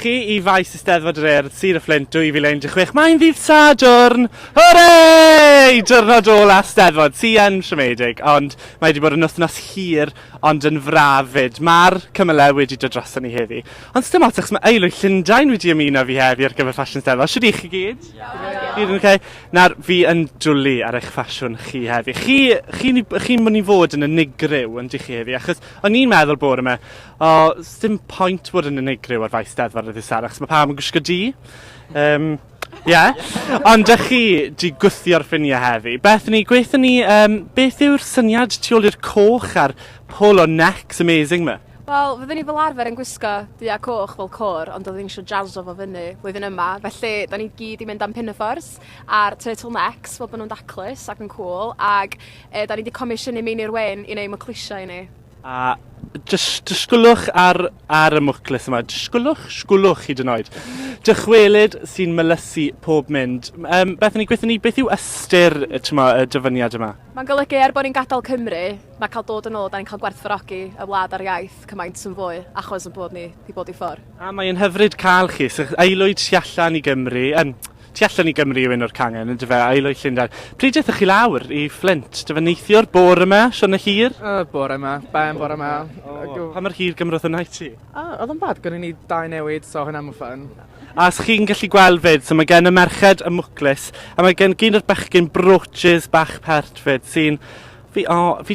chi i faes Eisteddfod yr Urdd, Sir y Fflint 2016. Mae'n ddydd Sadwrn! Hooray! Diwrnod ola Eisteddfod, sy yn siomedig, ond mae wedi bod yn wythnos hir, ond yn frafyd. Mae'r cymylau wedi dod drosto ni heddi. Ond sdim ots, achos mae aelwyd Llundain wedi ymuno fi heddi ar gyfer ffasiwn Eisteddfod. Siwr i chi gyd? Gyd yn okay? Nawr, fi yn dwlu ar eich ffasiwn chi heddi. Chi'n mynd i fod yn unigryw yn di chi heddi, achos o'n i'n meddwl bod yma, dim pwynt bod yn unigryw ar faes Eisteddfod y ddysar, achos mae pawb yn gwisgo di. Ond ych chi di gwythio'r ffiniau heddi. Bethany, gweithio ni, beth yw'r syniad tu ôl i'r coch a'r polo necks amazing ma? Wel, fyddwn ni fel arfer yn gwisgo dua coch fel côr, ond oedden ni eisiau jazzo fo fyny flwyddyn yma. Felly, da ni gyd i mynd am pinafores a'r turtlenecks, fel bod nhw'n daclus ac yn cool. Ac da ni wedi comisiynu Meini'r Wen i wneud myclisio i ni. A dysgwlwch ar y mwclis yma. Sgwlwch hyd yn oed. Dychwelyd sy'n mylysu pob mynd. Bethany, gweithio ni, beth yw ystyr y dyfyniad yma? Mae'n golygu bod ni'n gadael Cymru, mae cael dod yn ôl, da ni'n cael gwerthfawrogi y wlad a'r iaith cymaint yn fwy, achos yn bod ni wedi bod i ffwrdd. A mae'n hyfryd cael chi, aelwyd tu allan i Gymru, tu allan i Gymru yw un o'r cangen, yn dyfa, aelwyd Llundain. Pryd ydych chi lawr i Fflint? Dyfa neithiwr bore yma, Siôn y hir? Bore yma, ben bore yma. Pa mae'r hir gymrodd yna i ti? Oedd yn bad, gynnu ni 2 newid, so hynna'n ffyn. A os chi'n gallu gweld fyd, so mae gen y merched y mwclis, a mae gen gyn o'r bechgyn brooches bach pert fyd, sy'n... Fi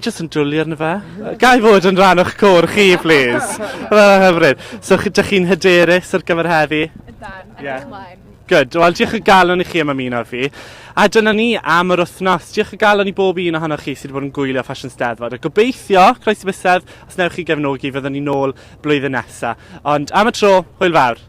jyst yn dwlu arno fe. Gai fod yn rhan o'ch cwr chi, please. Hyfryd. So, ydych chi'n hyderus ar gyfer heddi? Ydan, edrych ymlaen. Good. Wel, diolch o galon i chi am ymuno fi. A dyna ni am yr wythnos. Diolch o galon i bob un ohonoch chi sydd wedi bod yn gwylio ffasiwn Eisteddfod. A gobeithio, croeso bysedd, os newch chi gefnogi, fyddwn ni nôl blwyddyn nesaf. Ond am y tro, hwyl fawr.